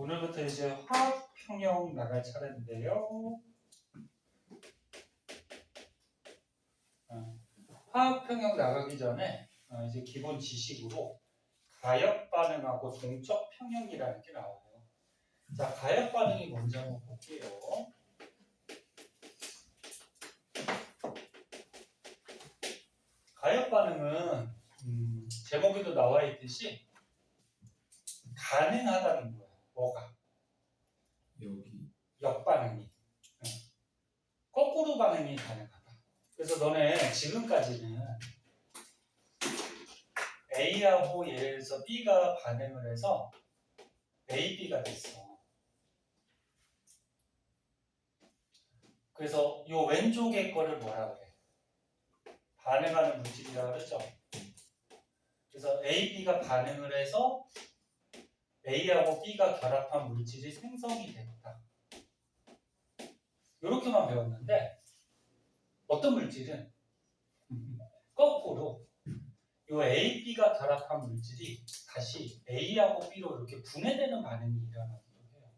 오늘부터 이제 화학 평형 나갈 차례인데요. 화학 평형 나가기 전에 이제 기본 지식으로 가역 반응하고 동적 평형이라는 게 나와요. 자, 가역 반응이 뭔지 한번 볼게요. 가역 반응은 제목에도 나와 있듯이 가능하다는 거예요. 뭐가? 여기 역반응이. 거꾸로 반응이 가능하다. 그래서 너네 지금까지는 A하고 예를 들어서 B가 반응을 해서 A, B가 됐어. 그래서 요 왼쪽의 거를 뭐라 그래? 반응하는 물질이라고 그러죠. 그래서 A, B가 반응을 해서 A하고 B가 결합한 물질이 생성이 됐다. 이렇게만 배웠는데 어떤 물질은 거꾸로 요 A, B가 결합한 물질이 다시 A하고 B로 이렇게 분해되는 반응이 일어나기도 해요.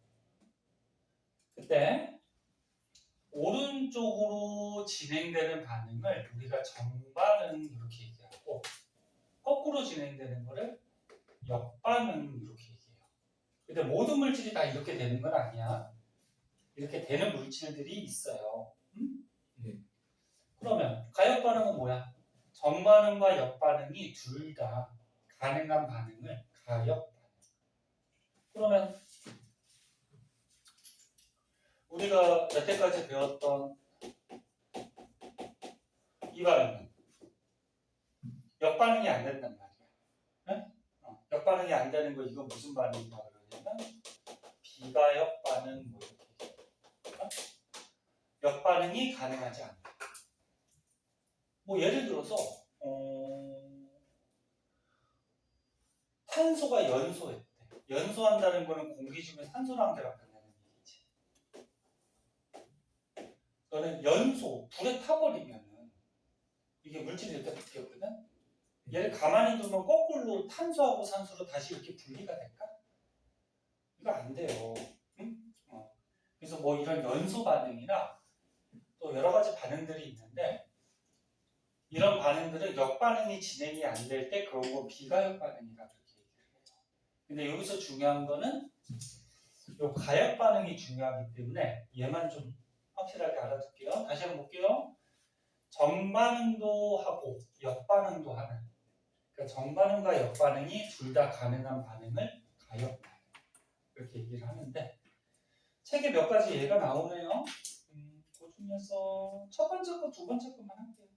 그때 오른쪽으로 진행되는 반응을 우리가 정반응 이렇게 얘기하고 거꾸로 진행되는 거를 역반응 이렇게 얘기해요. 근데 모든 물질이 다 이렇게 되는 건 아니야. 이렇게 되는 물질들이 있어요. 네. 그러면 가역 반응은 뭐야? 정반응과 역반응이 둘 다 가능한 반응을 가역 반응. 그러면 우리가 여태까지 배웠던 이 반응은 역반응이 안 된단 말이야. 네? 역반응이 안 되는 거 이건 무슨 반응이라고 그러냐면 비가역 반응 뭐 이렇게 얘기해요. 역반응이 가능하지 않다. 뭐 예를 들어서 탄소가 연소했대. 연소한다는 거는 공기 중에 산소랑 결합한다는 얘기지. 너는 연소, 불에 타버리면은 이게 물질이 이렇게 바뀌었거든? 얘를 가만히 두면 거꾸로 탄소하고 산소로 다시 이렇게 분리가 될까? 이거 안 돼요. 응? 그래서 뭐 이런 연소 반응이나 또 여러 가지 반응들이 있는데 이런 반응들은 역반응이 진행이 안 될 때 그런 거 비가역 반응이라 그렇게 얘기를 해요. 근데 여기서 중요한 거는 요 가역 반응이 중요하기 때문에 얘만 좀 확실하게 알아둘게요. 다시 한번 볼게요. 정반응도 하고 역반응도 하는, 그러니까 정반응과 역반응이 둘 다 가능한 반응을 가역 반응 이렇게 얘기를 하는데 책에 몇 가지 예가 나오네요. 그 중에서 첫 번째 거, 두 번째 것만 할게요.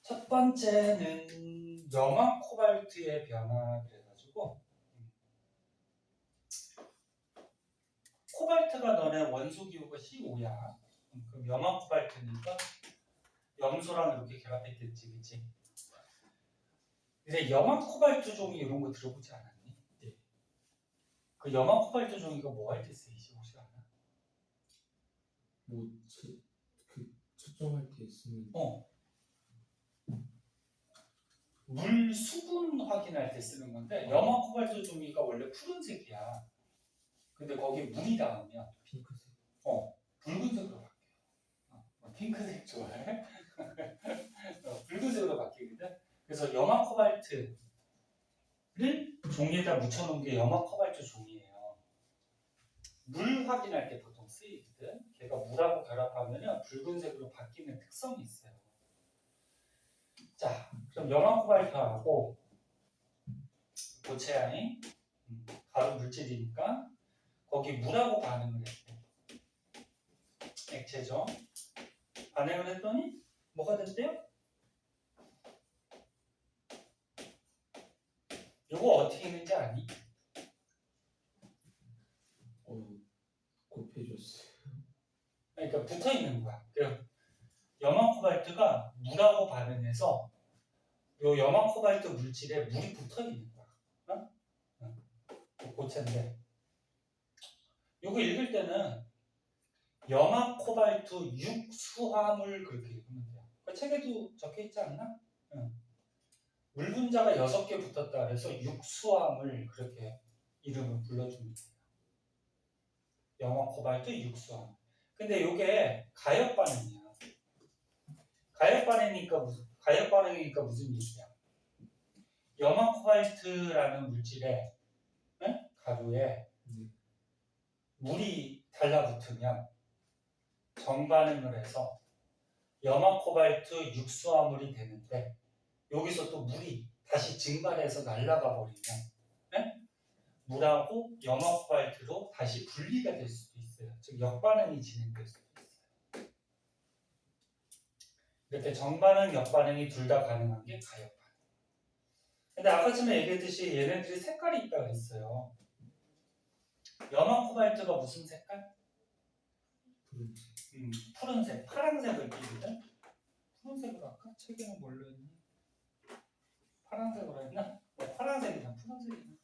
첫 번째는 염화 코발트의 변화 그래가지고 코발트가 너네 원소 기호가 C5야. 그럼 염화 코발트니까 염소랑 이렇게 결합했겠지, 그치? 근데 염화 코발트 종이 이런 거 들어보지 않았니? 네. 그 염화 코발트 종이가 뭐 할 때 쓰이지 혹시 알아? 뭐 측정할 때 쓰는 물 수분 확인할 때 쓰는 건데 염화 코발트 종이가 원래 푸른색이야. 근데 거기에 물이 닿으면 핑크색. 붉은색으로 바뀌어요. 핑크색 좋아해? 붉은색으로 바뀌거든. 그래서 염화 코발트를 종이에다 묻혀놓은 게 염화 코발트 종이에요. 물 확인할 때 보통 쓰이거든. 걔가 물하고 결합하면 붉은색으로 바뀌는 특성이 있어요. 자, 그럼 염화 코발트하고 고체아인 가루 물질이니까 거기 물하고 반응을 했대. 액체죠. 반응을 했더니 뭐가 됐대요? 이거 어떻게 했는지 아니? 곱해줬어요. 그러니까 붙어 있는 거야. 염화 코발트가 물하고 반응해서 요 염화 코발트 물질에 물이 붙어 있는 거야. 고체인데. 요거 읽을 때는 염화 코발트 육수화물 그렇게 읽으면 돼요. 그 책에도 적혀 있지 않나? 물 분자가 6개 붙었다 그래서 육수함을 그렇게 이름을 불러주면 돼요. 염화 코발트 육수함. 근데 이게 가역 반응이야. 가역 반응이니까 무슨 얘기야? 염화 코발트라는 물질에 가루에 물이 달라붙으면 정반응을 해서 염화 코발트 육수화물이 되는데 여기서 또 물이 다시 증발해서 날아가 버리면 물하고 염화 코발트로 다시 분리가 될 수도 있어요. 즉 역반응이 진행될 수도 있어요. 이렇게 정반응, 역반응이 둘 다 가능한 게 가역 반응. 근데 아까 전에 얘기했듯이 얘네들이 색깔이 있다고 했어요. 염화 코발트가 무슨 색깔? 푸른색, 파란색을 띠거든. 푸른색으로 할까? 책에는 뭘로 했니? 파란색으로 했나? 파란색이다. 푸른색이다.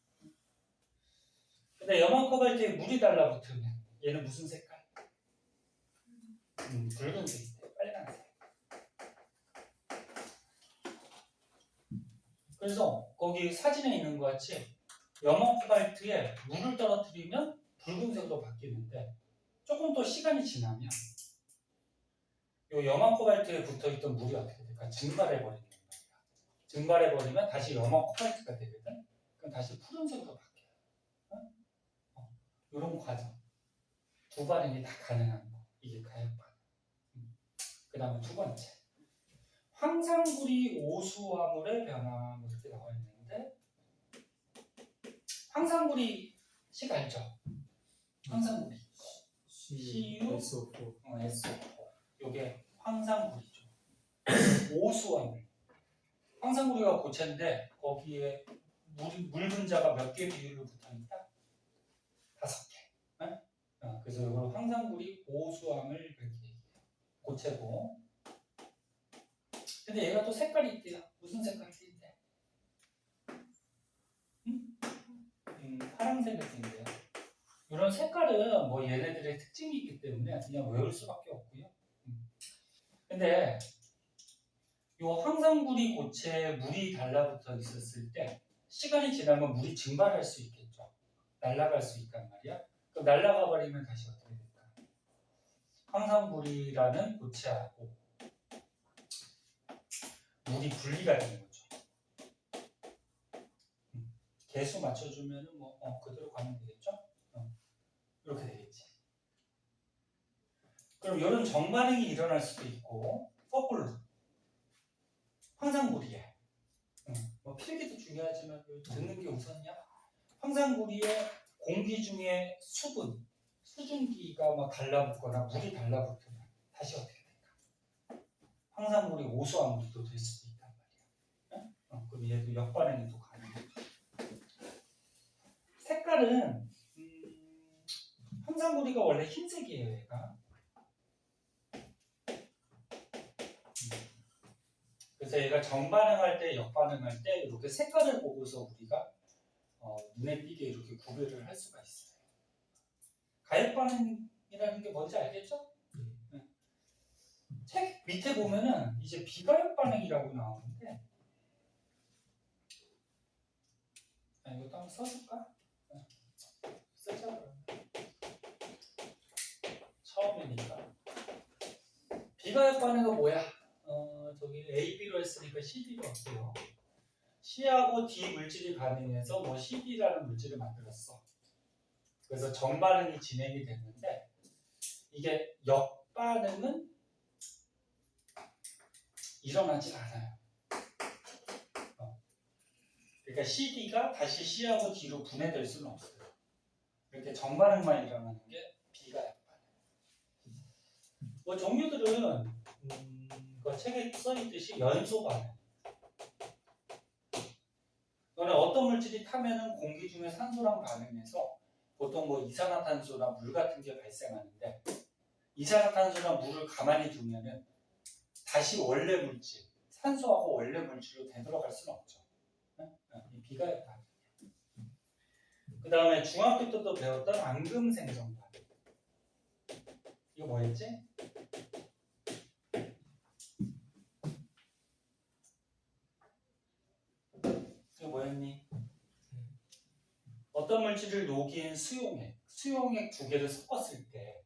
근데 염화 코발트에 물이 달라붙으면 얘는 무슨 색깔? 붉은색인데 빨간색. 그래서 거기 사진에 있는 것 같이 염화 코발트에 물을 떨어뜨리면 붉은색으로 바뀌는데 조금 더 시간이 지나면 이 염화 코발트에 붙어있던 물이 어떻게 될까? 증발해버리는 거야. 증발해버리면 다시 염화 코발트가 되거든. 그럼 다시 푸른색으로 바뀌어요. 이런 과정. 두 반응이 다 가능한 거. 이게 가역 반응. 그 다음에 두 번째. 황산구리 오수화물의 변화 이렇게 나와 있는데 황산구리 식 알죠? 황산구리. CU SO4. 요게 황산구리죠. 오수화물. 황산구리가 고체인데 거기에 물 분자가 몇 개 비율로 붙어있다? 5개. 그래서 이걸 황산구리 오수화물 이렇게 얘기해요. 고체고. 근데 얘가 또 색깔이 있대요. 무슨 색깔이 있대? 파란색이 있대요. 이런 색깔은 뭐 얘네들의 특징이 있기 때문에 그냥 외울 수밖에 없고요. 근데 이 황산구리 고체에 물이 달라붙어 있었을 때 시간이 지나면 물이 증발할 수 있겠죠. 날아갈 수 있단 말이야. 그럼 날아가 버리면 다시 어떻게 될까? 황산구리라는 고체하고 물이 분리가 되는 거죠. 개수 맞춰주면은 뭐 그대로 가면 되겠죠? 이렇게 되겠지. 그럼 이런 정반응이 일어날 수도 있고 거꾸로 황산구리에 뭐 필기도 중요하지만 듣는 게 우선이야. 황산구리에 공기 중에 수증기가 막 달라붙거나 물이 달라붙으면 다시 어떻게 될까? 황산구리 오수화물도 될 수도 있단 말이야. 그럼 얘도 역반응이 또 가능해. 색깔은 황산구리가 원래 흰색이에요, 얘가. 그래서 얘가 정반응할 때, 역반응할 때 이렇게 색깔을 보고서 우리가 눈에 띄게 이렇게 구별을 할 수가 있어요. 가역반응이라는 게 뭔지 알겠죠? 책 밑에 보면은 이제 비가역반응이라고 나오는데 이것도 한번 써줄까? 쓰자 그러면. 처음이니까. 비가역반응은 뭐야? 저기 A, B로 했으니까 CD로 할게요. C하고 D 물질이 반응해서 뭐 CD라는 물질을 만들었어. 그래서 정반응이 진행이 됐는데 이게 역반응은 일어나지 않아요. 그러니까 CD가 다시 C하고 D로 분해될 수는 없어요. 이렇게 정반응만 일어나는 게 비가역반응. 뭐 종류들은 그 책에 써있듯이 연소 반응. 그러나 어떤 물질이 타면은 공기 중에 산소랑 반응해서 보통 뭐 이산화탄소나 물 같은 게 발생하는데 이산화탄소나 물을 가만히 두면은 다시 원래 물질, 산소하고 원래 물질로 되돌아갈 수는 없죠. 이 비가역 반응. 그 다음에 중학교 때도 배웠던 앙금생성 반응. 이거 뭐였지? 어떤 물질을 녹인 수용액 두 개를 섞었을 때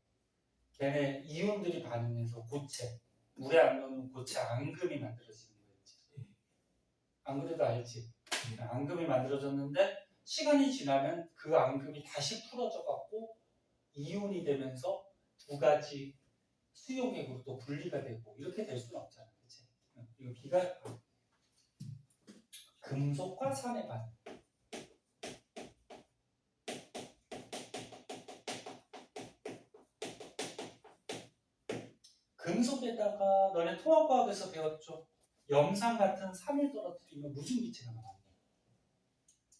걔네 이온들이 반응해서 고체, 물에 안 넣는 고체 앙금이 만들어지는 거였지. 안 그래도 알지? 앙금이 만들어졌는데 시간이 지나면 그 앙금이 다시 풀어져 갖고 이온이 되면서 두 가지 수용액으로 또 분리가 되고 이렇게 될 수는 없잖아. 그치? 이거 비가 금속과 산의 반응. 금속에다가 너네 통합과학에서 배웠죠? 염산 같은 산을 떨어뜨리면 무슨 기체가 나왔니?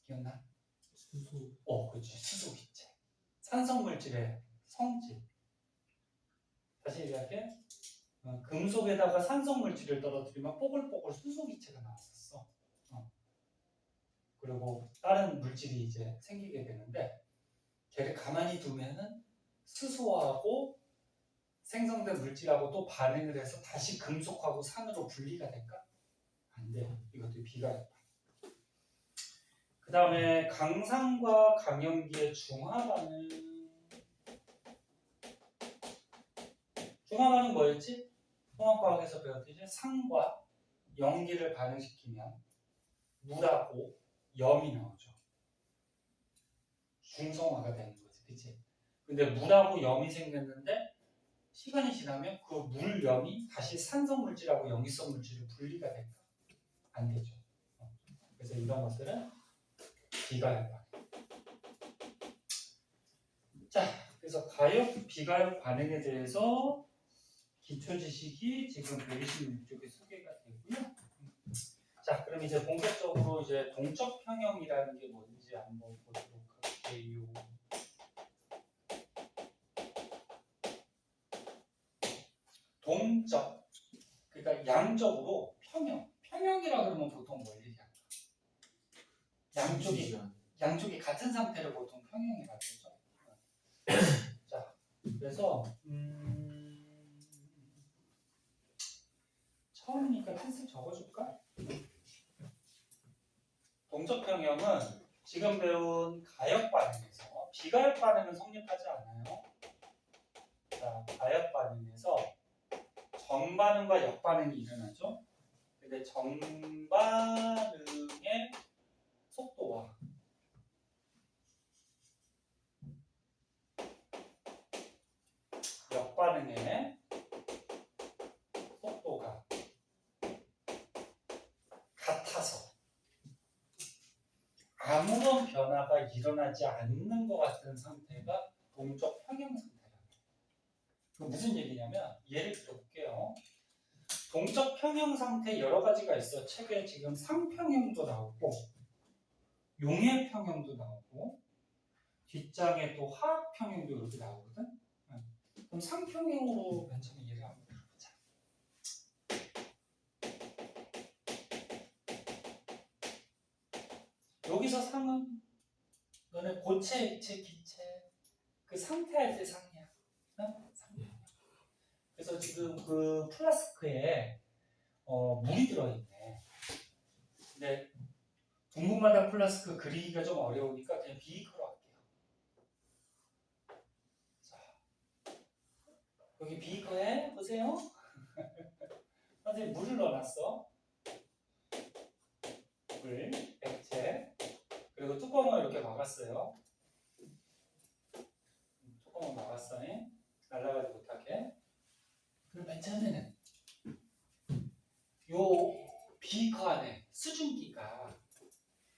기억나? 수소. 그렇지. 수소 기체. 산성 물질의 성질. 다시 얘기할게. 금속에다가 산성 물질을 떨어뜨리면 뽀글뽀글 수소 기체가 나왔었어. 그리고 다른 물질이 이제 생기게 되는데 걔를 가만히 두면은 수소하고 생성된 물질하고 또 반응을 해서 다시 금속하고 산으로 분리가 될까? 안 돼. 이것도 비가역반. 그 다음에 강산과 강연기의 중화 반응. 중화 반응 뭐였지? 통합과학에서 배웠듯이 산과 연기를 반응시키면 물하고 염이 나오죠. 중성화가 되는 거지, 그치? 근데 물하고 염이 생겼는데 시간이 지나면 그 물염이 다시 산성 물질하고 염기성 물질로 분리가 될까? 안 되죠. 그래서 이런 것들은 비가역. 자, 그래서 가역, 비가역 반응에 대해서 기초 지식이 지금 126쪽에 소개가 되고요. 자, 그럼 이제 본격적으로 이제 동적 평형이라는 게 뭔지 한번 보도록 할게요. 동적, 그러니까 양적으로 평형. 평형이라 그러면 보통 뭘 얘기할까? 양쪽이 같은 상태를 보통 평형이라고 그러죠. 자, 그래서 처음이니까 뜻을 적어줄까? 동적 평형은 지금 배운 가역 반응에서 비가역 반응은 성립하지 않아요. 자, 가역 반응에서 정반응과 역반응이 일어나죠. 근데 정반응의 속도와 역반응의 속도가 같아서 아무런 변화가 일어나지 않는 것 같은 상태가 동적 평형 상태라고. 그 무슨 얘기냐면 예를 들어볼게요. 동적 평형 상태 여러 가지가 있어. 책에 지금 상평형도 나오고 용해 평형도 나오고 뒷장에 또 화학 평형도 이렇게 나오거든. 그럼 상평형으로 맨 처음에 예를 한번 들어보자. 여기서 상은 너네 고체, 액체, 기체 그 상태할 때 상이야. 상이야. 그래서 지금 그 플라스크에 물이 들어있네. 근데 동분마다 플라스크 그리기가 좀 어려우니까 그냥 비이커로 할게요. 자, 여기 비이커에 보세요. 선생님 물을 넣어놨어. 물, 액체, 그리고 뚜껑을 이렇게 막았어요. 뚜껑을 막았어. 날아가지 못하게. 그럼 맨 처음에는 요 비커 안에 수증기가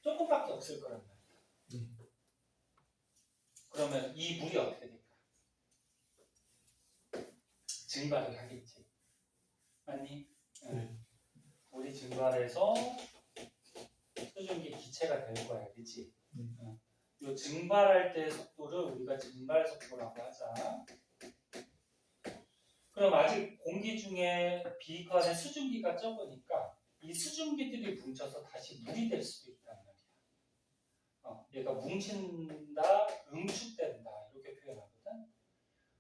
조금밖에 없을 거란 말이야. 그러면 이 물이 어떻게 될까? 증발을 하겠지. 맞니? 물이 증발해서 수증기 기체가 될 거야. 그치? 요 증발할 때의 속도를 우리가 증발 속도라고 하자. 그럼 아직 공기 중에 비커 안에 수증기가 적으니까 이 수증기들이 뭉쳐서 다시 물이 될 수도 있단 말이야. 얘가 뭉친다, 응축된다 이렇게 표현하거든.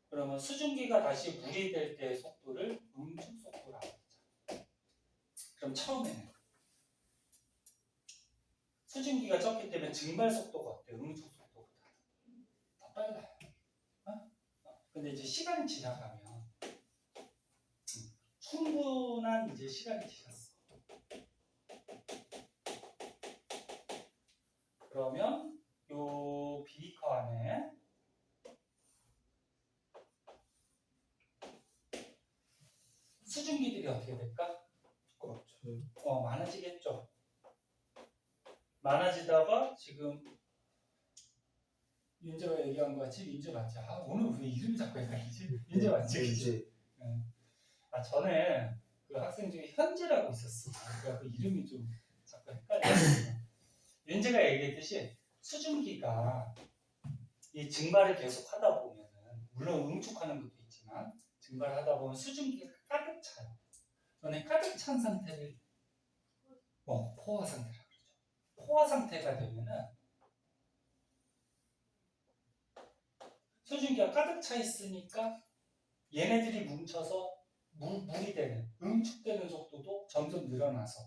그러면 수증기가 다시 물이 될 때의 속도를 응축 속도라고 하자. 그럼 처음에는 수증기가 적기 때문에 증발 속도가 어때? 응축 속도가 근데 이제 시간이 지나가면 충분한 이제 시간이 지났어. 그러면 요 비커 안에 수증기들이 어떻게 될까? 많아지겠죠. 많아지다가 지금 윤재가 얘기한 것 같이 윤재 맞지? 오늘 왜 이름이 자꾸 헷갈리지? 윤재 맞지? 그치? 전에 그 학생 중에 현재라고 있었어. 그러니까 그 이름이 좀 자꾸 헷갈려. 윤재가 얘기했듯이 수증기가 이 증발을 계속 하다 보면은 물론 응축하는 것도 있지만 증발하다 보면 수증기가 가득 차요. 전에 가득 찬 상태를 포화 상태라고 그러죠. 포화 상태가 되면은 수증기가 가득 차 있으니까 얘네들이 뭉쳐서 물이 되는 응축되는 속도도 점점 늘어나서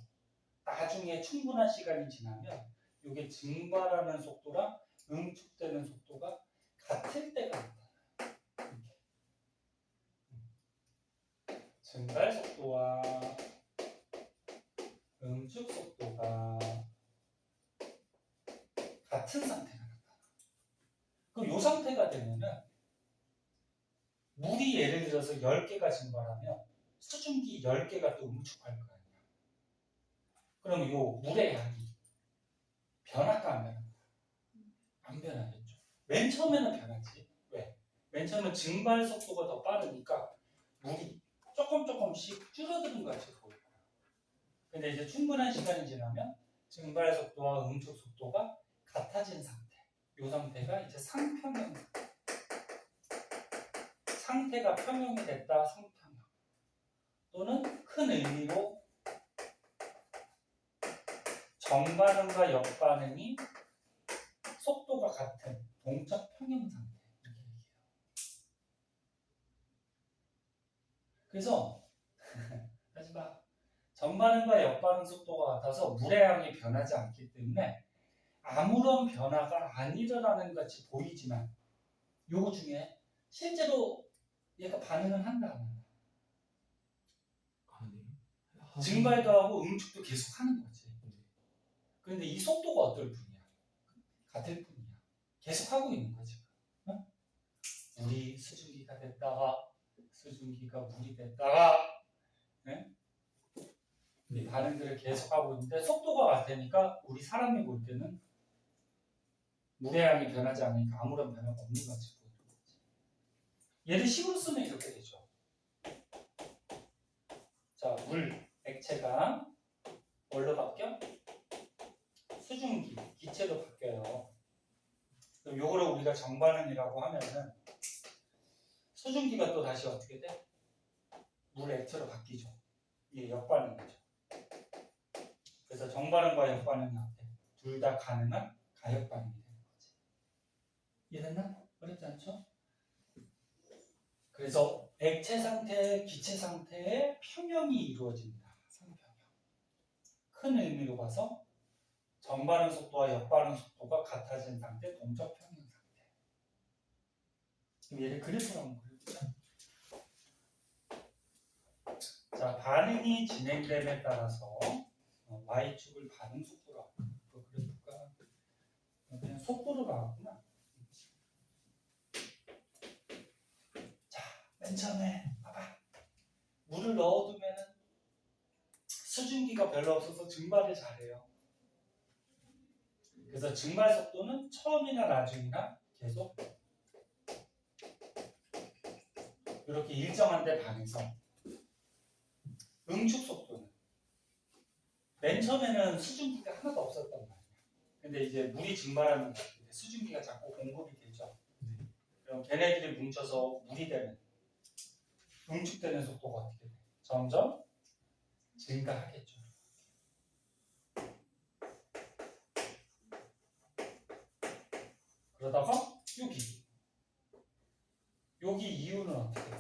나중에 충분한 시간이 지나면 이게 증발하는 속도랑 응축되는 속도가 같을 때가 나타나요. 증발 속도와 응축 속도가 같은 상태가 나타나요. 그럼 이 상태가 되면은 물이 예를 들어서 10개가 증발하면 수증기 10개가 또 응축할 거 아니야. 그럼 이 물의 양이 변할까 안 변할까? 안 변하겠죠. 맨 처음에는 변하지. 왜? 맨 처음에 증발 속도가 더 빠르니까 물이 조금씩 줄어드는 것 같이 보일 거야. 근데 이제 충분한 시간이 지나면 증발 속도와 응축 속도가 같아진 상태. 이 상태가 이제 상평형 상태. 상태가 평형이 됐다, 상평형. 또는 큰 의미로 정반응과 역반응이 속도가 같은 동적 평형 상태. 이렇게 얘기해요. 그래서 하지만 정반응과 역반응 속도가 같아서 물의 양이 변하지 않기 때문에 아무런 변화가 안 일어나는 것 같이 보이지만 요거 중에 실제로 얘가 반응을 한다 안 한다? 증발도 하고 응축도 계속 하는 거지. 그런데 이 속도가 어떨 뿐이야? 같을 뿐이야. 계속 하고 있는 거지. 어? 물이 수증기가 됐다가 수증기가 물이 됐다가 이 반응들을 계속 하고 있는데 속도가 같으니까 우리 사람이 볼 때는 물의 양이 변하지 않으니까 아무런 변화가 없는 것 같이 보이는 거지. 얘를 식으로 쓰면 이렇게 되죠. 자, 물, 액체가 뭘로 바뀌어? 수증기, 기체로 바뀌어요. 그럼 요거를 우리가 정반응이라고 하면은 수증기가 또 다시 어떻게 돼? 물, 액체로 바뀌죠. 이게 역반응이죠. 그래서 정반응과 역반응이 어때? 둘 다 가능한 가역반응이 되는 거지. 이해됐나? 어렵지 않죠? 그래서 액체 상태, 기체 상태의 평형이 이루어진다. 상평형. 큰 의미로 봐서 정반응 속도와 역반응 속도가 같아진 상태, 동적 평형 상태. 그럼 얘를 그래프로 한번 그려보자. 자, 반응이 진행됨에 따라서 y축을 반응 속도라고. 그 그래프가 그냥 속도로 나왔구나. 자, 맨 처음에 봐봐. 물을 넣어두면은 수증기가 별로 없어서 증발을 잘해요. 그래서 증발 속도는 처음이나 나중이나 계속 이렇게 일정한 데 반해서 응축 속도는 맨 처음에는 수증기가 하나도 없었단 말이야. 근데 이제 물이 증발하는 거 수증기가 자꾸 공급이 되죠. 그럼 걔네들이 뭉쳐서 물이 되는 응축되는 속도가 어떻게 돼? 점점 증가하겠죠. 그러다가 여기 이유는 어떻게 돼?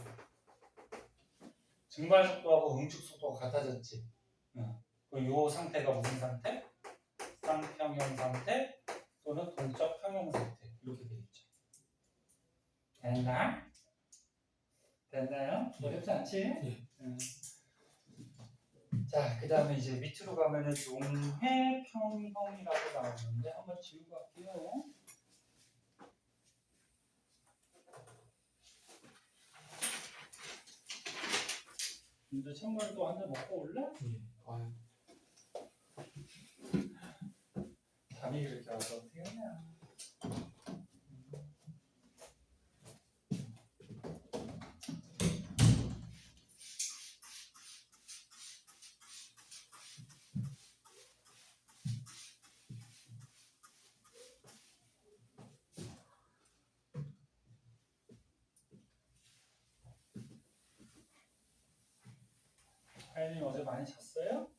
증발 속도하고 응축 속도가 같아졌지. 요 상태가 무슨 상태? 쌍평형 상태 또는 동적 평형 상태 이렇게 되어 있죠. 됐나? 됐나요? 어렵지 않지? 네. 자, 그 다음에 이제 밑으로 가면은 용해평형이라고 나오는데 한번 지우고 갈게요. 이제 찬물도 한 잔 먹고 올래? 예. 아유. 잠이 그렇게 와서 어떻게 하냐. 하연이 어제 많이 잤어요?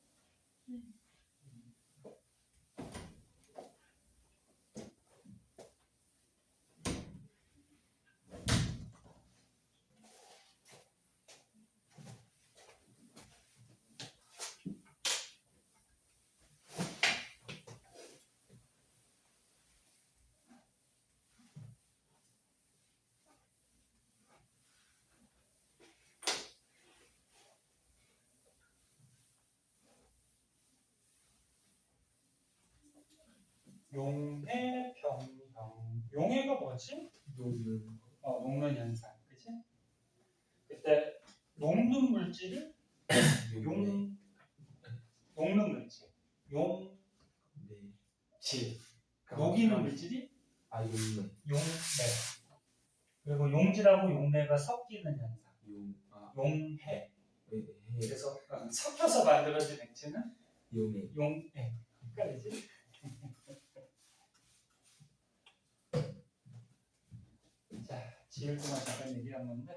용해평형. 용해가 뭐지? 녹는 녹는 현상, 그치? 그때 녹는 물질을 녹는 물질, 용질. 네. 녹이는 물질이 용내. 용내. 그리고 용질하고 용내가 섞이는 현상, 용해. 해. 그래서 섞여서 만들어진 액체는 용해. 용해. 헷갈리지? 자, 지을 동안 잠깐 얘기한 건데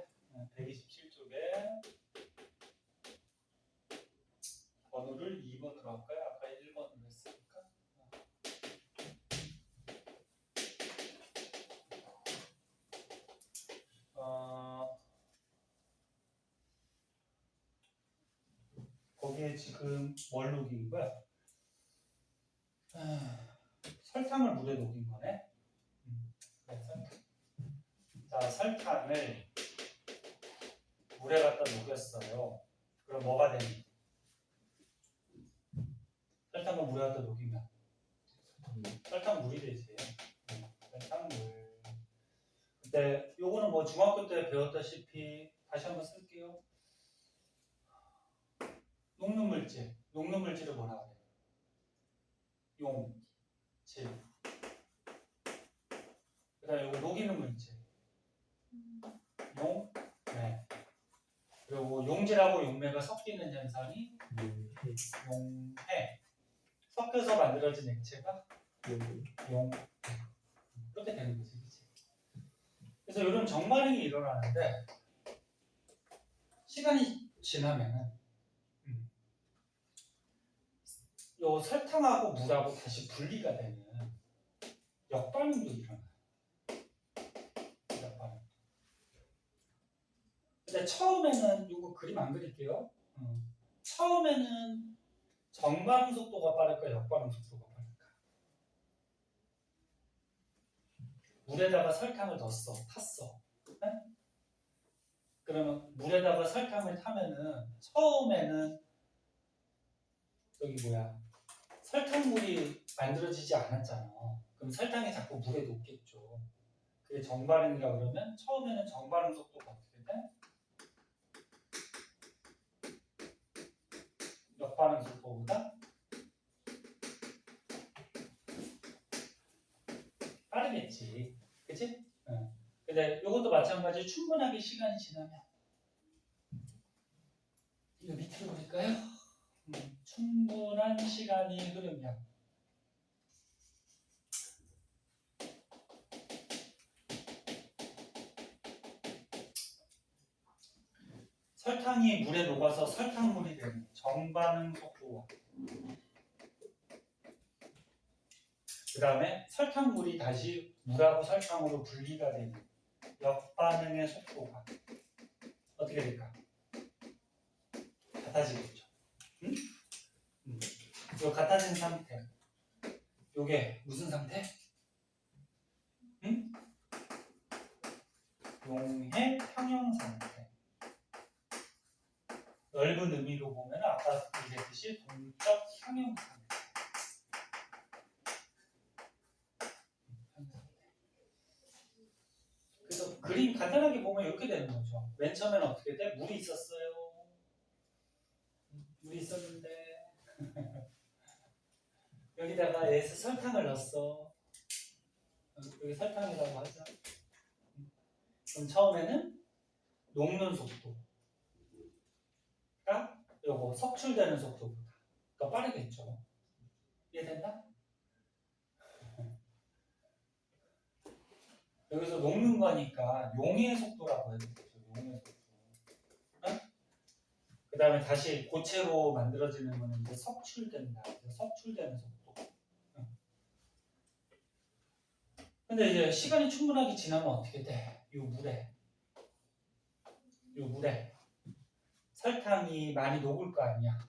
127쪽에 번호를 2번으로 할까요? 아까 1번으로 했으니까. 거기에 지금 뭘 녹인 거야? 설탕을 물에 녹인 거네. 그래, 설탕. 자, 설탕을 물에 갖다 녹였어요. 그럼 뭐가 되니? 설탕을 물에 갖다 녹이면 설탕물이 되지. 설탕물. 근데 요거는 뭐 중학교 때 배웠다시피 다시 한번 쓸게요. 녹는 물질. 녹는 물질을 뭐라 그래? 용질. 그다음에 요거 녹이는 물질. 용매. 그리고 용질하고 용매가 섞이는 현상이 용해. 섞여서 만들어진 액체가 용. 그렇게 되는 거지, 그치? 그래서 이런 정반응이 일어나는데 시간이 지나면은 요 설탕하고 물하고 다시 분리가 되는 역반응도 일어나요. 역반응. 근데 처음에는 요거 그림 안 그릴게요. 처음에는 정반응 속도가 빠를까 역반응 속도가 빠를까? 물에다가 설탕을 넣었어, 탔어. 네? 그러면 물에다가 설탕을 타면은 처음에는 여기 뭐야? 설탕물이 만들어지지 않았잖아. 그럼 설탕이 자꾸 물에 녹겠죠. 그게 정반응이라 그러면 처음에는 정반응 속도가 어떻게 돼? 역반응 속도보다 빠르겠지. 그치? 근데 이것도 마찬가지 충분하게 시간이 지나면 이거 밑으로 볼까요? 충분한 시간이 흐르면 설탕이 물에 녹아서 설탕물이 되는 정반응 속도와 그 다음에 설탕물이 다시 물하고 설탕으로 분리가 되는 역반응의 속도가 어떻게 될까? 같아지겠죠. 응? 이 같아진 상태. 요게 무슨 상태? 응? 용해 평형 상태. 의미로 보면 아까 얘기했듯이 동적 형용사. 그래서 그림 간단하게 보면 이렇게 되는 거죠. 맨 처음에는 어떻게 돼? 물이 있었어요. 물이 있었는데 여기다가 얘에서 설탕을 넣었어. 여기 설탕이라고 하자. 그럼 처음에는 녹는 속도가 요거 석출되는 속도보다 더 빠르겠죠. 이해됐나? 여기서 녹는 거니까 용의 속도라고 해야 되겠죠. 용의 속도. 그 다음에 다시 고체로 만들어지는 거는 이제 석출된다. 석출되는 속도. 근데 이제 시간이 충분하게 지나면 어떻게 돼? 이 물에 설탕이 많이 녹을 거 아니야.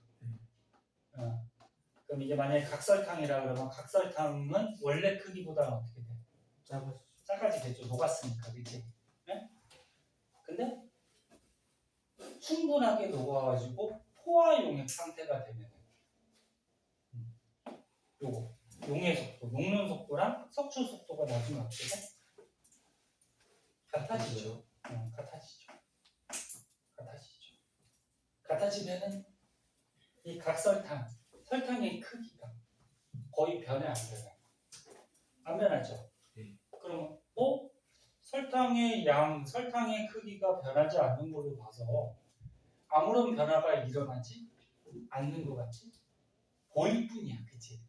그럼 이게 만약에 각설탕이라 그러면 각설탕은 원래 크기보다는 어떻게 돼? 작아지겠죠. 녹았으니까, 그렇지? 네? 근데 충분하게 녹아가지고 포화 용액 상태가 되면 요거 용의 속도, 녹는 속도랑 석출 속도가 나중에 어떻게 돼? 같아지죠. 같아지죠. 같아지면은 이 각설탕, 설탕의 크기가 거의 변해 안 변해? 안 변하죠. 그럼 설탕의 양, 설탕의 크기가 변하지 않는 걸로 봐서 아무런 변화가 일어나지 않는 것 같지? 보일 뿐이야, 그치?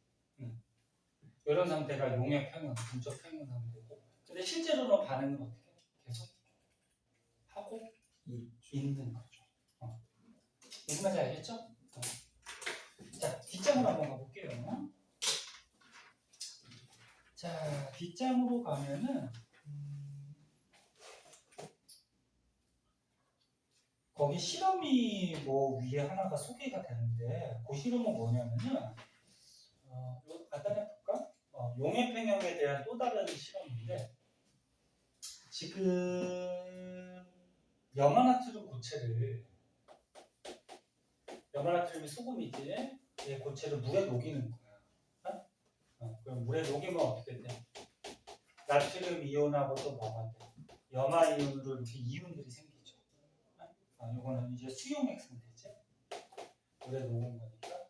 이런 상태가 용의 평형, 분적 평형 상태고. 근데 실제로는 반응은 어떻게 해? 계속 하고 있는 거죠. 무슨 말인지 알겠죠? 자, 뒷장으로 한번 가볼게요. 자, 뒷장으로 가면은 거기 실험이 뭐 위에 하나가 소개가 되는데 그 실험은 뭐냐면은 이거 간단히 볼까? 용의 평형에 대한 또 다른 실험인데 지금 염화나트륨 고체를 염화나트륨이 소금이지 얘 고체를 물에 녹이는 거야. 그럼 물에 녹이면 어떻게 돼? 나트륨 이온하고 또 뭐가 돼? 염화 이온으로 이렇게 이온들이 생기죠. 이거는 이제 수용액 상태지. 물에 녹은 거니까.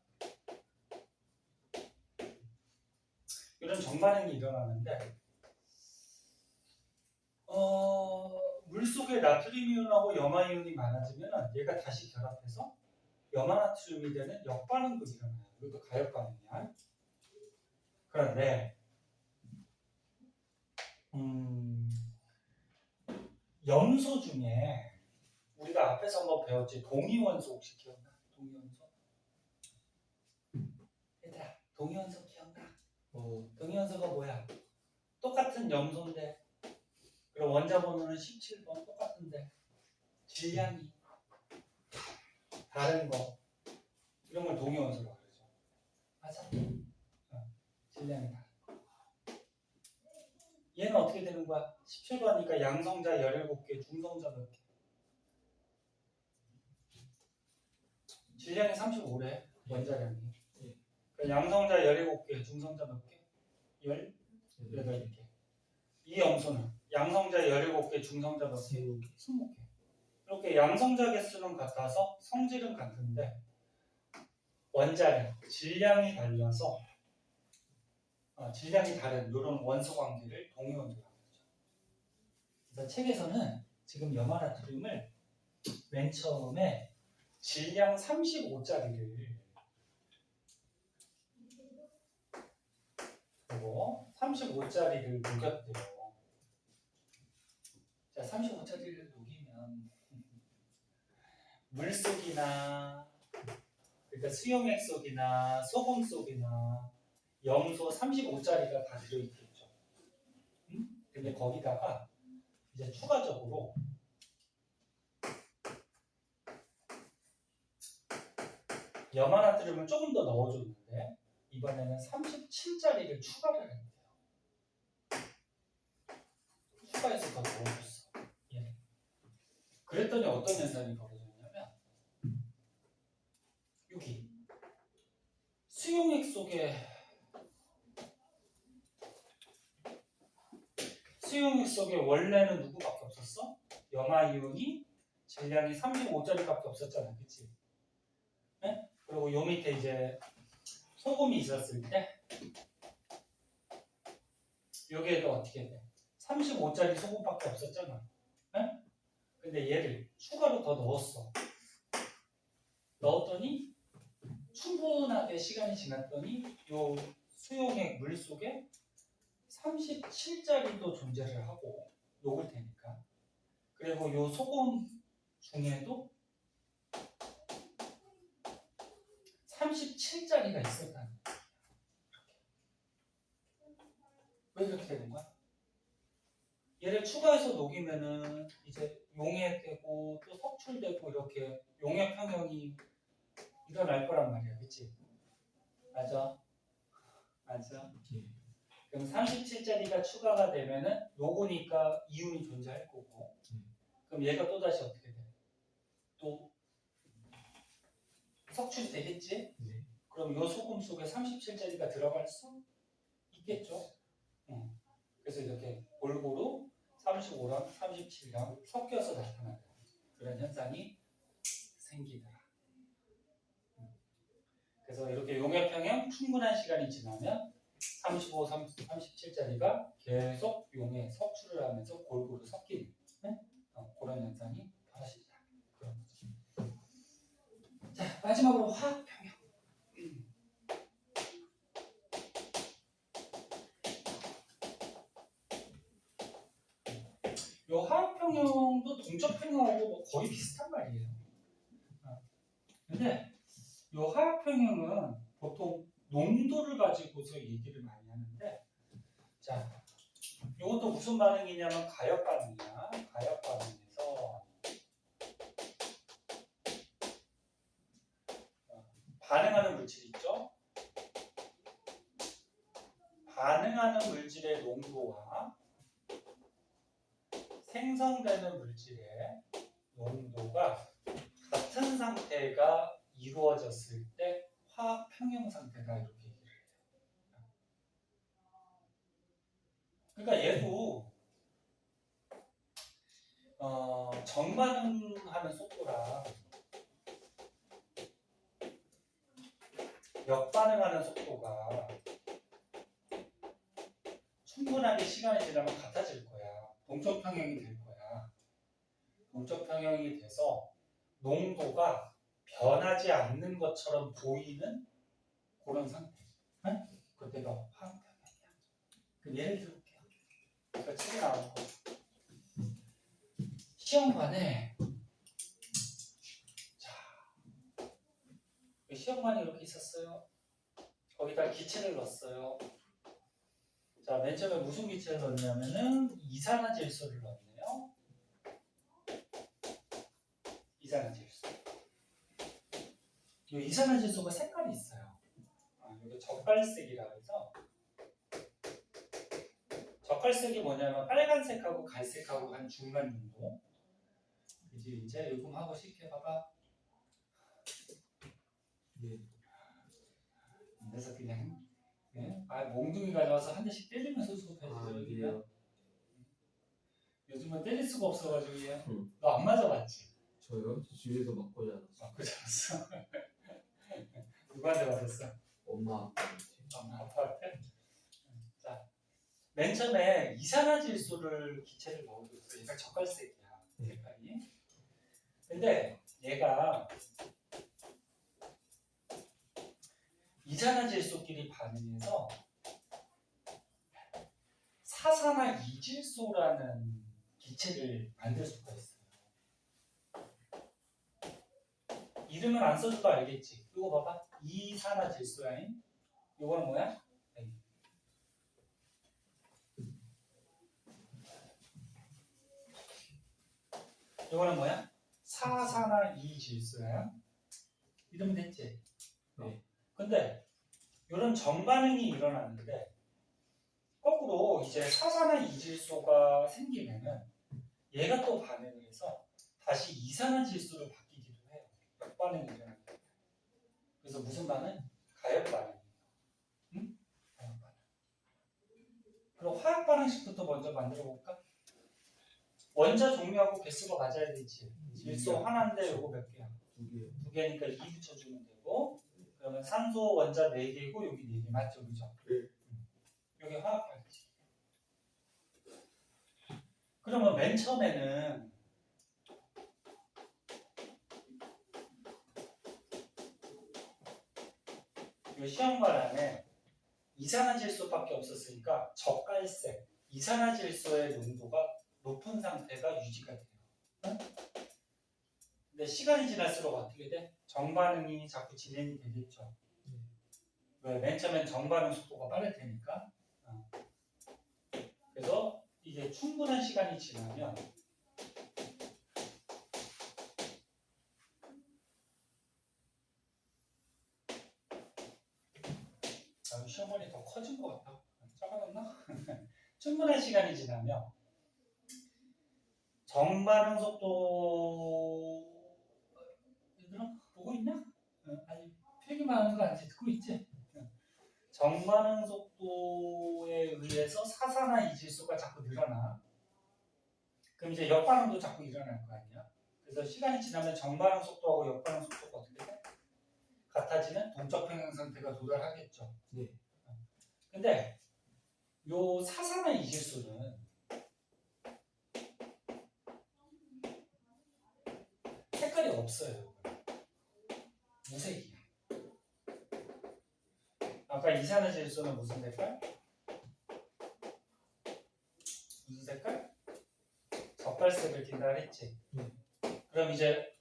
이런 정반응이 일어나는데 물속에 나트륨 이온하고 염화 이온이 많아지면 얘가 다시 결합해서 염화나트륨이 되는 역반응도 일어나요. 이것도 가역반응이야. 그런데 염소 중에 우리가 앞에서 한번 배웠지 동위원소 혹시 기억나? 동위원소? 얘들아 동위원소 기억나? 동위원소가 뭐야? 똑같은 염소인데 그리고 원자 번호는 17번 똑같은데 질량이 다른 거 이런 걸 동위원소라고 그러죠. 맞아? 질량이 다른 거. 얘는 어떻게 되는 거야? 17번이니까 양성자 17개, 중성자 몇 개? 질량이 35래 원자량이. 양성자 17개, 중성자 몇 개? 18개. 이 염소는 양성자 17개, 중성자 몇 개? 20개. 이렇게 양성자 개수는 같아서 성질은 같은데 원자량, 질량이 달라서 질량이 다른 이런 원소 관계를 동위원소라고 하죠. 그래서 책에서는 지금 염화나트륨을 맨 처음에 질량 35짜리를 그리고 35짜리를 녹였대요. 자, 35짜리를 녹이면 물속이나 그러니까 수용액 속이나 소금 속이나 염소 35짜리가 다 들어있겠죠. 근데 거기다가 이제 추가적으로 염화나트륨을 조금 더 넣어줬는데 이번에는 37짜리를 추가를 했대요. 추가해서 더 넣어줬어. 예. 그랬더니 어떤 현상이 벌어졌냐면 여기 수용액 속에 원래는 누구밖에 없었어? 염화이온이 질량이 35짜리밖에 없었잖아, 그치? 네? 그리고 요 밑에 이제 소금이 있었을 때 여기에도 어떻게 돼? 35짜리 소금밖에 없었잖아. 네? 근데 얘를 추가로 더 넣었더니 충분하게 시간이 지났더니 요 수용액 물 속에 37짜리도 존재를 하고 녹을 테니까. 그리고 요 소금 중에도 37짜리가 있었다는 거야. 왜 그렇게 되는 거야? 얘를 추가해서 녹이면은 이제 용액되고 또 석출되고 이렇게 용액 평형이 일어날 거란 말이야, 그치? 맞아? 맞아? 예. 그럼 37짜리가 추가가 되면은 녹으니까 이온이 존재할 거고, 그럼 얘가 또 다시 어떻게 돼? 또 석출이 되겠지? 네. 그럼 요 소금 속에 37짜리가 들어갈 수 있겠죠? 그래서 이렇게 골고루 35랑 37랑 섞여서 나타나는 그런 현상이 생기더라. 그래서 이렇게 용액평형 충분한 시간이 지나면 35, 37짜리가 계속 용에 석출을 하면서 골고루 섞이는 그런 현상이 벌어진다. 그런 거죠. 자, 마지막으로 화학평형. 요 화학평형도 동적평형하고 뭐 거의 비슷한 말이에요. 근데 요 화학평형은 보통 농도를 가지고서 얘기를 많이 하는데, 자, 이것도 무슨 반응이냐면 가역 반응이야. 가역 반응에서 반응하는 물질 있죠? 반응하는 물질의 농도와 생성되는 물질의 농도가 같은 상태가 이루어졌을 때 화학 평형 상태다, 이렇게 얘기를 해요. 그러니까 얘도 정반응하는 속도랑 역반응하는 속도가 충분하게 시간이 지나면 같아질 거야. 동적 평형이 될 거야. 동적 평형이 돼서 농도가 변하지 않는 것처럼 보이는 그런 상태. 응? 그때가 화학평형이야. 그럼 예를 들어볼게요. 그러니까 책에 나온 거. 시험관에 시험관이 이렇게 있었어요. 거기다 기체를 넣었어요. 자, 맨 처음에 무슨 기체를 넣냐면은 이산화질소를 넣었네요. 이산화질소. 이 이산화질소가 색깔이 있어요. 여기 적갈색이라고 해서, 적갈색이 뭐냐면 빨간색하고 갈색하고 한 중간 정도. 이제 요금하고 쉽게 봐봐. 네. 그래서 그냥 몽둥이 가져와서 한 대씩 때리면서 수업해주세요. 예. 요즘은 때릴 수가 없어가지고 얘. 너 안 맞아봤지? 저요? 저 집에서 맞고 자랐어요. 맞고 자랐어. 누구한테 맞았어? 엄마 아빠한테. 엄마 아빠한테? 자, 맨 처음에 이산화질소를 기체를 넣어줬어. 얘가 적갈색이야, 색깔이. 근데 얘가 이산화질소끼리 반응해서 사산화 이질소라는 기체를 만들 수가 있어요. 이름은 안 써줘도 알겠지? 이거 봐봐. 이산화질소야. 이거는 뭐야? 이거는 뭐야? 사산화 이질소야. 이러면 됐지? 네. 근데 이런 정반응이 일어나는데 거꾸로 이제 사산화 이질소가 생기면은 얘가 또 반응을 해서 다시 이산화질소로 바뀌기도 해요. 역반응이 일어납니다. 무슨 반응? 가역 반응이에요. 응? 가역 반응. 그럼 화학 반응식부터 먼저 만들어 볼까? 원자 종류하고 개수가 맞아야 되지. 질소 하나인데 요거 몇 개야? 2개. 2개니까 2 붙여주면 되고, 그러면 산소 원자 4개고 여기 4개 맞죠, 그죠? 네. 여기 화학 반응식. 그러면 맨 처음에는 이 시험관안에 이산화질소밖에 없었으니까 적갈색 이산화질소의 농도가 높은 상태가 유지가 돼요. 응? 근데 시간이 지날수록 어떻게 돼? 정반응이 자꾸 진행이 되겠죠. 왜? 맨 처음엔 정반응 속도가 빠를 테니까. 그래서 이게 충분한 시간이 지나면 시험관이 더 커진 것 같다. 작아졌나? 충분한 시간이 지나면 정반응 속도 얘들아 보고 있냐? 아니 필기만 하는 거 아니지? 듣고 있지? 정반응 속도에 의해서 사산화 이질소가 자꾸 늘어나. 그럼 이제 역반응도 자꾸 일어날 거 아니야? 그래서 시간이 지나면 정반응 속도하고 역반응 속도가 어떻게 돼? 같아지는 동적 평형 상태가 도달하겠죠. 네. 근데 요 사산화 이질소는 색깔이 없어요. 무색이야. 아까 이산화질소는 무슨 색깔? 무슨 색깔? 적갈색을 띈다 했지. 그럼 이제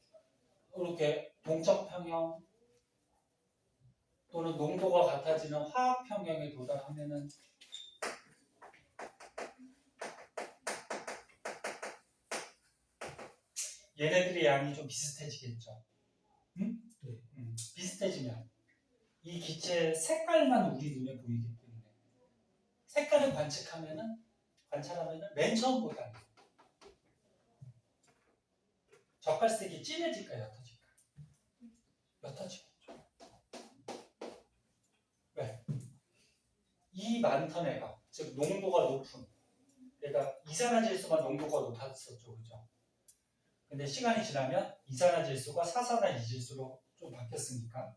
이렇게 동적 평형 또는 농도가 같아지는 화학 평형에 도달하면은 얘네들의 양이 좀 비슷해지겠죠. 응? 네. 비슷해지면 이 기체의 색깔만 우리 눈에 보이기 때문에 색깔을 관찰하면은 맨 처음보다는 적갈색이 진해질까 옅어질까? 옅어지겠죠. 왜? 이 많던 애가 즉 농도가 높은 얘가 이산화질소만 농도가 높았었죠, 그죠? 근데 시간이 지나면 이산화질소가 사산화 이질소로 좀 바뀌었으니까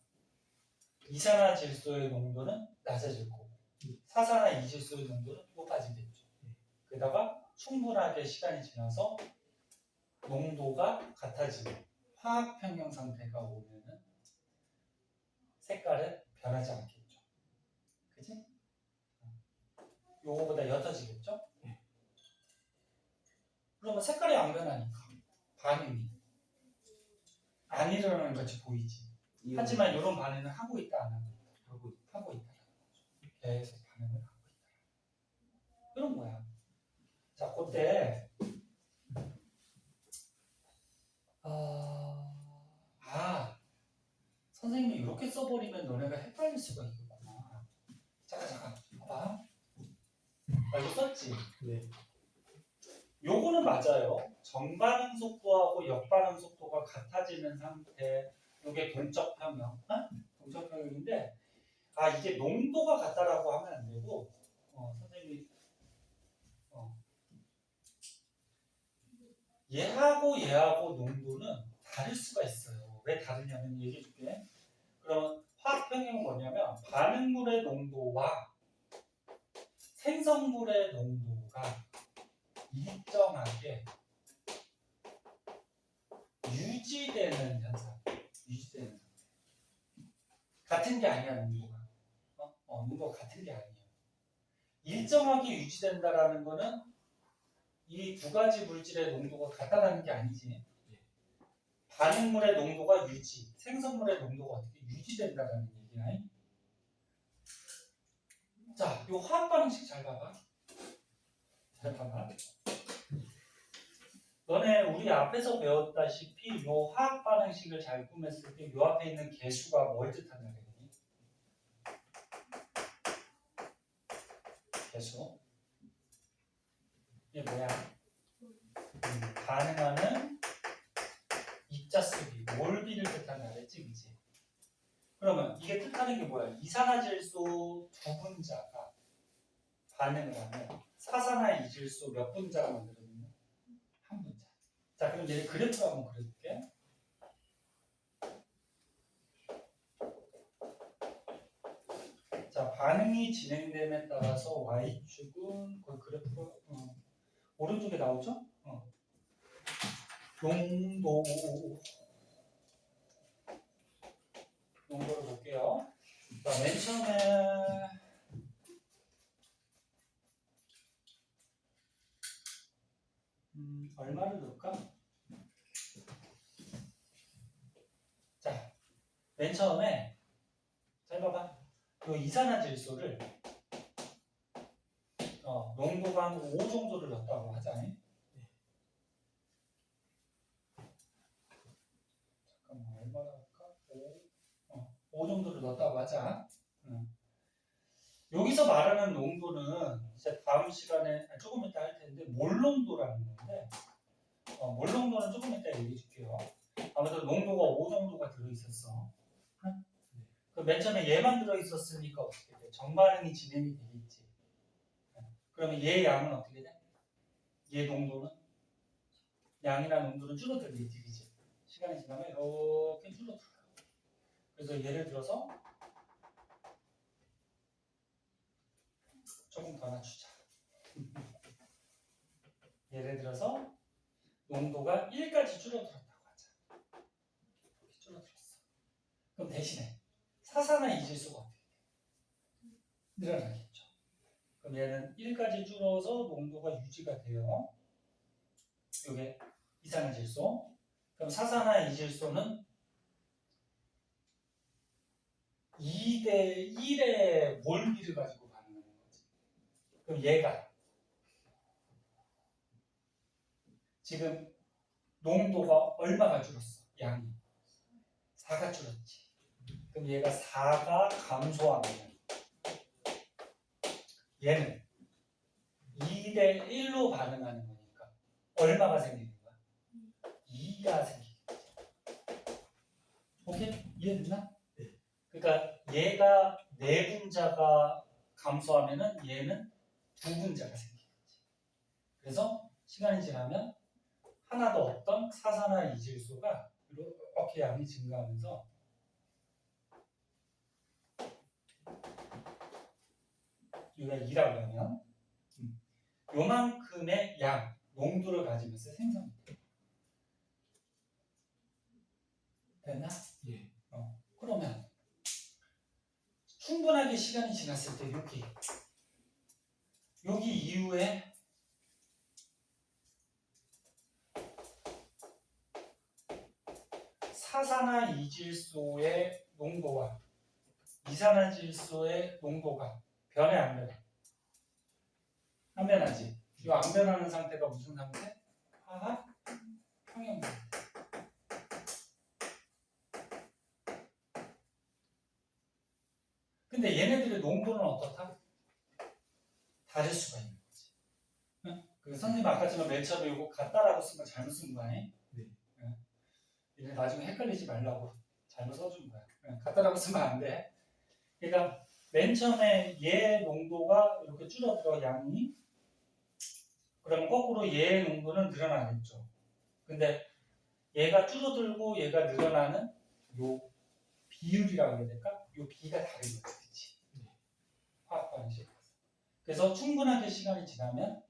이산화질소의 농도는 낮아질 거고 사산화 이질소의 농도는 높아지겠죠. 게다가 충분하게 시간이 지나서 농도가 같아지는 화학 평형 상태가 오면은 색깔은 변하지 않겠죠. 그지? 요거보다 옅어지겠죠? 그러면 색깔이 안 변하니까 반응이 안 일어나는 것이 보이지. 하지만 이런 반응을 하고 있다 안 하고 있다? 하고 있다라는 거죠. 계속 반응을 하고 있다. 이런 거야. 자, 그때 선생님이 이렇게 써버리면 너네가 헷갈릴 수가 있겠구나. 잠깐 봐봐. 이거 썼지? 네. 요거는 맞아요. 정반응 속도하고 역반응 속도가 같아지는 상태. 요게 동적 평형. 동적 평형인데 이게 농도가 같다라고 하면 안 되고 선생님이 얘하고 농도는 다를 수가 있어요. 왜 다르냐면 얘기해 줄게. 그럼 화학 평형은 뭐냐면 반응물의 농도와 생성물의 농도가 일정하게 유지되는 현상. 유지되는 상태. 같은 게 아니야, 농도가. 농도가 같은 게 아니에요. 일정하게 유지된다라는 거는 이 두 가지 물질의 농도가 같다라는 게 아니지. 반응물의 농도가 유지, 생성물의 농도가 어떻게 유지된다라는 얘기야. 자, 이 화학 반응식 잘 봐봐. 잘 봐봐. 너네 우리 앞에서 배웠다시피 이 화학 반응식을 잘 꾸몄을 때 이 앞에 있는 개수가 뭘 뜻한다 그랬니? 개수. 이게 뭐야? 반응하는 입자 수비, 몰비를 뜻한다 그랬지, 그지? 그러면 이게 뜻하는 게 뭐야? 이산화질소 두 분자가 반응을 하면 사산화이질소 몇 분자가 만들어지냐? 한 분자. 자, 그럼 얘 그래프를 한번 그려줄게. 자, 반응이 진행됨에 따라서 y축은 그 그래프가 오른쪽에 나오죠? 농도를 볼게요. 자, 맨 처음에 얼마를 넣을까? 자, 맨 처음에 잘 봐봐. 이 이산화질소를 농도가 한 5 정도를 넣었다고 하잖아요. 잠깐만 얼마나 할까? 5 정도를 넣었다고 하자. 여기서 말하는 농도는 이제 다음 시간에 조금 이따 할 텐데 몰 농도라는 건데 몰 농도는 조금 이따 얘기해 줄게요. 아무튼 농도가 5 정도가 들어있었어. 그 맨 처음에 얘만 들어있었으니까 어떻게 돼? 정반응이 진행이 되겠지. 그러면 얘 양은 어떻게 돼? 얘 농도는? 양이나 농도는 줄어들겠지, 그치? 시간이 지나면 이렇게 줄어들어요. 그래서 예를 들어서 조금 더 낮추자. 예를 들어서 농도가 1까지 줄어들었다고 하자. 이렇게 줄어들었어. 그럼 대신에 사산화이질소가 어떻게 돼? 늘어나겠죠. 그럼 얘는 1까지 줄어서 농도가 유지가 돼요. 이게 이산화질소. 그럼 사산화이질소는 2대 1의 몰비를 가지고 반응하는 거지. 그럼 얘가 지금 농도가 얼마가 줄었어? 양이 4가 줄었지. 그럼 얘가 4가 감소하면 얘는 2대 1로 반응하는 거니까 얼마가 생기는 거야? 2가 생기는 거지. 오케이? 이해됐나? 네. 그러니까 얘가 4분자가 감소하면은 얘는 2분자가 생기는 거지. 그래서 시간이 지나면 하나 더 없던 사산화이질소가 이렇게 양이 증가하면서 여기가 2라고 하면 요만큼의 양, 농도를 가지면서 생성돼. 됐나? 예. 그러면 충분하게 시간이 지났을 때 여기 이후에 사산화이질소의 농도와 이산화질소의 농도가 변해 안 변해? 안 변하지. 이 안 변하는 상태가 무슨 상태? 화학 평형 상태. 근데 얘네들의 농도는 어떻다? 다를 수가 있는 거지. 응? 그 선생님 아까처럼 맨 처음에 이거 같다라고 쓴 거 잘못 쓴 거 아니? 네. 응? 이제 나중에 헷갈리지 말라고 잘못 써준 거야. 응? 같다라고 쓰면 안 돼. 그러니까 맨 처음에 얘 농도가 이렇게 줄어들어 양이. 그러면 거꾸로 얘의 농도는 늘어나겠죠. 근데 얘가 줄어들고 얘가 늘어나는 요 비율이라고 해야 될까? 요 비가 다른 거지, 그치? 화학 반응식. 그래서 충분하게 시간이 지나면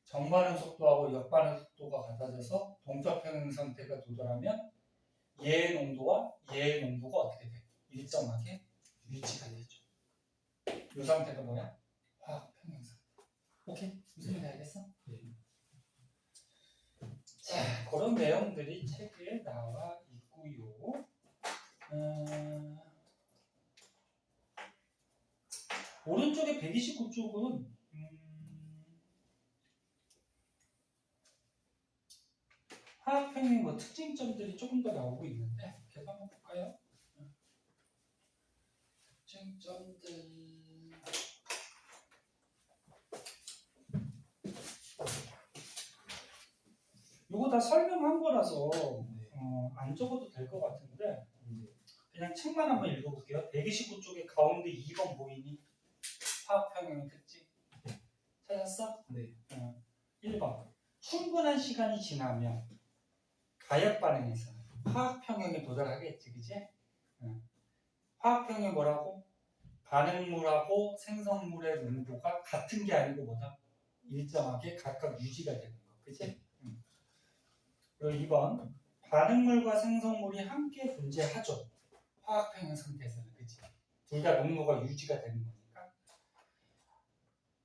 정반응 속도하고 역반응 속도가 같아져서 동적 평형 상태가 도달하면 얘의 농도와 얘의 농도가 어떻게 돼? 일정하게 유지가 되죠. 이 상태가 뭐야? 화학 평형 상태. 오케이? 무슨 말인지 알겠어? 네. 자, 그런 내용들이 책에 나와 있고요. 오른쪽에 129쪽은 화학평행 뭐 특징점들이 조금 더 나오고 있는데 계속 한번 볼까요? 특징점들 이거 다 설명한 거라서 안 적어도 될 것 같은데 그냥 책만 한번 읽어볼게요. 129쪽에 가운데 2번 보이니? 화학평형의 특징. 찾았어? 네. 1번. 충분한 시간이 지나면 가역 반응에서 화학평형에 도달하겠지, 그지? 화학평형이 뭐라고? 반응물하고 생성물의 농도가 같은 게 아니고 뭐다? 일정하게 각각 유지가 되는 거, 그지? 그리고 2번. 반응물과 생성물이 함께 존재하죠. 화학평형 상태에서는, 그지? 둘 다 농도가 유지가 되는 거니까.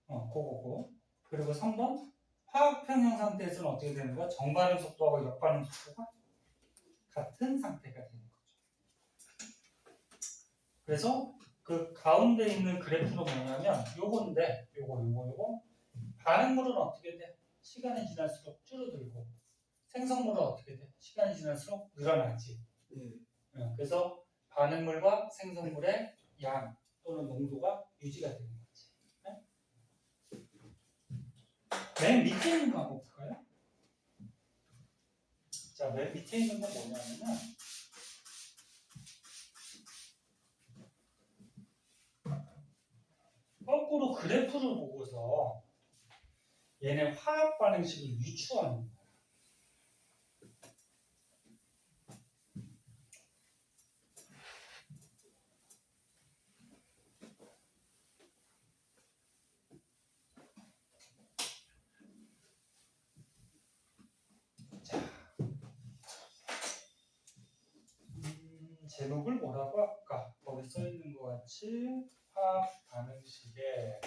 그거고. 그리고 3번. 화학평형 상태에서는 어떻게 되는 거야? 정반응 속도하고 역반응 속도가 같은 상태가 되는 거죠. 그래서 그 가운데 있는 그래프는 뭐냐면 요건데 요거 반응물은 어떻게 돼? 시간이 지날수록 줄어들고 생성물은 어떻게 돼? 시간이 지날수록 늘어나지. 네. 그래서 반응물과 생성물의 양 또는 농도가 유지가 되는 거지. 맨 밑에 있는 거 한번 볼까요? 자, 맨 밑에 있는 건 뭐냐면은 거꾸로 그래프를 보고서 얘네 화학 반응식을 유추하는 거야. 자, 제목을 뭐라고 할까? 거기 써 있는 것 같이 화학 반응식에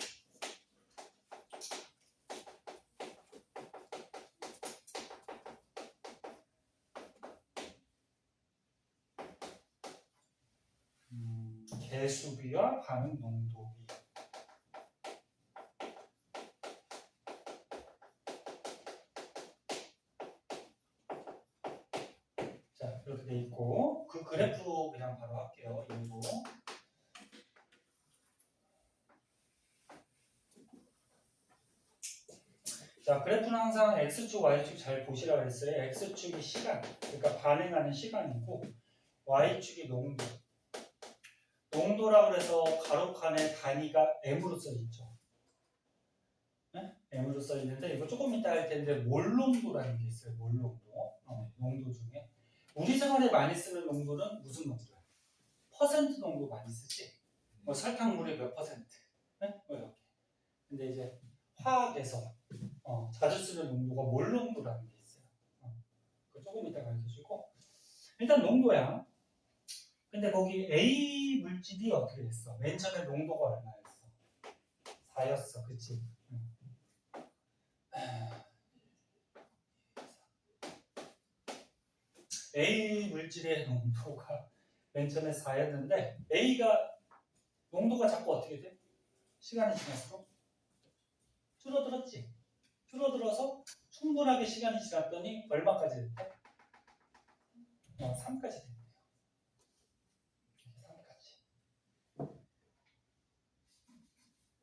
개수비와 반응 농도비. 자, 이렇게 돼 있고 그 그래프 그냥 바로 할게요. 이거. 자, 그래프는 항상 x축, y축 잘 보시라고 했어요. x축이 시간, 그러니까 반응하는 시간이고 y축이 농도. 농도라고 해서 가로칸에 단위가 m으로 써 있죠. 네? m으로 써 있는데 이거 조금 이따 할 텐데 몰농도라는 게 있어요. 몰농도. 농도 중에 우리 생활에 많이 쓰는 농도는 무슨 농도야? 퍼센트 농도 많이 쓰지. 뭐 설탕물의 몇 퍼센트? 네? 뭐 이렇게. 근데 이제 화학에서 자주 쓰는 농도가 몰농도라는 게 있어요. 그거 조금 이따 가르쳐주고 일단 농도야. 근데 거기 A 물질이 어떻게 됐어? 맨 처음에 농도가 얼마였어? 4였어, 그치? A 물질의 농도가 맨 처음에 4였는데 A가 농도가 자꾸 어떻게 돼? 시간이 지날수록 줄어들었지. 줄어들어서 충분하게 시간이 지났더니 얼마까지 됐대? 3까지 됐네요. 3까지.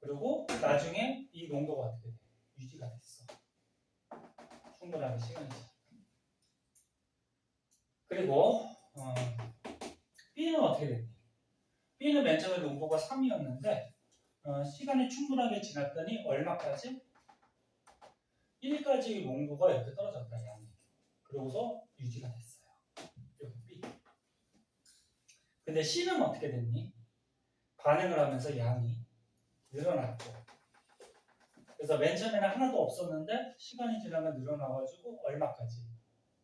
그리고 나중에 이 농도가 어떻게 돼? 유지가 됐어. 충분하게 시간이 지났다. 그리고 B는 어떻게 됐니? B는 맨 처음에 농도가 3이었는데 시간이 충분하게 지났더니 얼마까지? 1까지 농도가 이렇게 떨어졌다, 양이. 그러고서 유지가 됐어요. 여기 B. 근데 C는 어떻게 됐니? 반응을 하면서 양이 늘어났죠. 그래서 맨 처음에는 하나도 없었는데 시간이 지나면 늘어나가지고 얼마까지?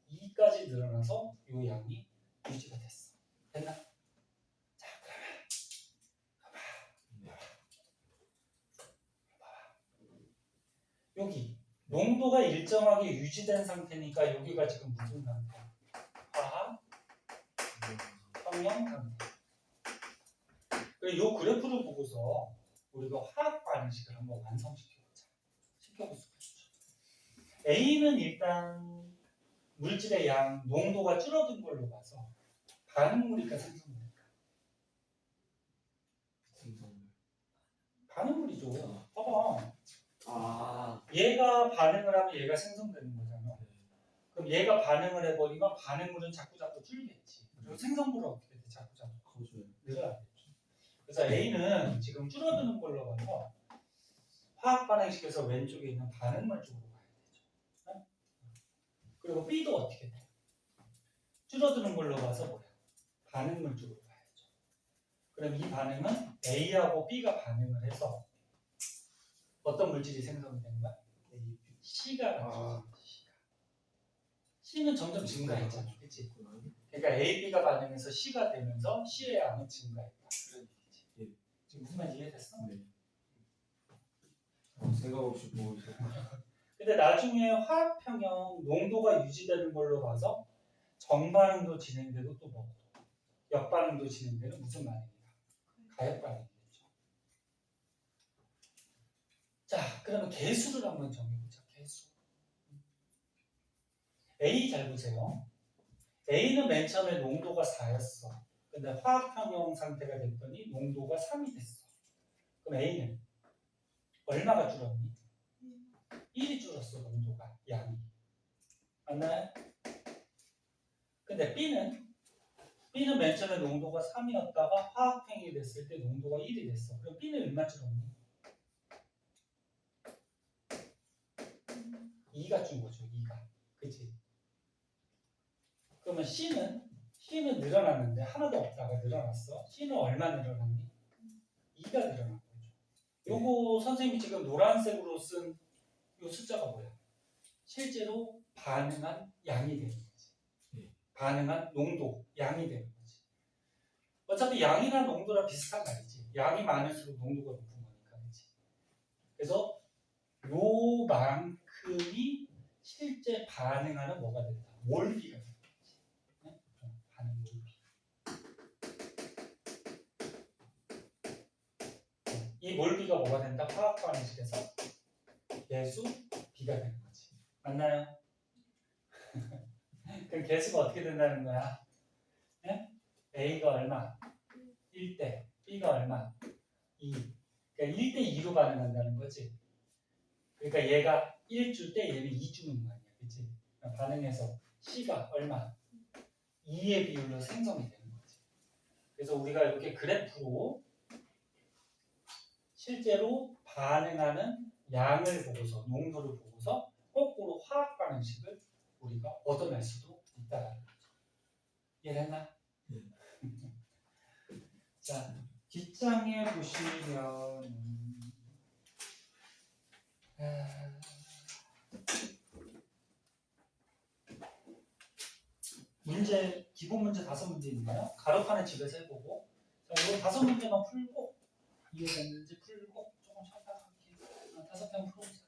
2까지 늘어나서 이 양이 유지가 됐어. 됐나? 자, 그러면 봐봐. 여기 농도가 일정하게 유지된 상태니까 여기가 지금 무슨 상태야? 화학 평형 상태. 이 그래프를 보고서 우리가 화학 반응식을 한번 완성시켜보자. 시켜볼 수가 있죠. A는 일단 물질의 양, 농도가 줄어든 걸로 봐서 반응물이니까 생성물일까? 생성물. 반응물이죠. 봐봐. 아. 얘가 반응을 하면 얘가 생성되는 거잖아. 그럼 얘가 반응을 해버리면 반응물은 자꾸 줄겠지. 그리고 생성물은 어떻게 돼? 자꾸 늘어나겠죠. 그래서 A는 지금 줄어드는 걸로 봐서 화학 반응식에서 왼쪽에 있는 반응물 쪽으로 가야 되죠. 네? 그리고 B도 어떻게 돼? 줄어드는 걸로 봐서 뭐야? 반응물 쪽으로 가야죠. 그럼 이 반응은 A하고 B가 반응을 해서 어떤 물질이 생성이 되는 거야? C가 나타나는 거야. C는 점점 증가했잖아, 그렇지? 그러니까 A, B가 반응해서 C가 되면서 C의 양은 증가했다. 그런 얘기지. 예. 지금 무슨 말인지 이해됐어? 네. 생각 없이 보고 있어. 근데 나중에 화학 평형 농도가 유지되는 걸로 봐서 정반응도 진행되고 또 뭐 역반응도 진행되는 무슨 반응이다? 가역 반응이겠죠. 자, 그러면 개수를 한번 정해보자. 개수. A 잘 보세요. A는 맨 처음에 농도가 4였어. 근데 화학 평형 상태가 됐더니 농도가 3이 됐어. 그럼 A는 얼마가 줄었니? 1이 줄었어, 농도가. 양이. 맞나요? 근데 B는 맨 처음에 농도가 3이었다가 화학 평형이 됐을 때 농도가 1이 됐어. 그럼 B는 얼마 줄었니? 2가 준 거죠, 2가. 그치? 그러면 C는 늘어났는데 하나도 없다가 늘어났어. C는 얼마 늘어났니? 2가 늘어난 거죠. 요거 선생님이 지금 노란색으로 쓴 요 숫자가 뭐야? 실제로 반응한 양이 되는 거지. 반응한 농도, 양이 되는 거지. 어차피 양이나 농도랑 비슷한 말이지. 양이 많을수록 농도가 높은 거니까, 그렇지? 그래서 요만큼이 실제 반응하는 뭐가 된다? 몰비가 된다. 네? 반응 몰비. 이 몰비가 뭐가 된다? 화학 반응식에서 개수 B가 되는 거지. 맞나요? 그럼 개수가 어떻게 된다는 거야? 네? A가 얼마? 1대, B가 얼마? 2. 그러니까 1대 2로 반응한다는 거지. 그러니까 얘가 1 줄 때 얘는 2 주는 거 아니야. 그치? 그러니까 반응해서 C가 얼마? 2의 비율로 생성이 되는 거지. 그래서 우리가 이렇게 그래프로 실제로 반응하는 양을 보고서, 농도를 보고서 거꾸로 화학 반응식을 우리가 얻어낼 수도 있다라는 거죠. 이해했나? 네. 자, 뒷장에 보시면 문제, 기본 문제 5문제 있나요? 가로판에 집에서 해보고, 자, 이거 5문제만 풀고 이해됐는지 풀고 조금 쉬었다가 할게요. 5편 풀어보세요.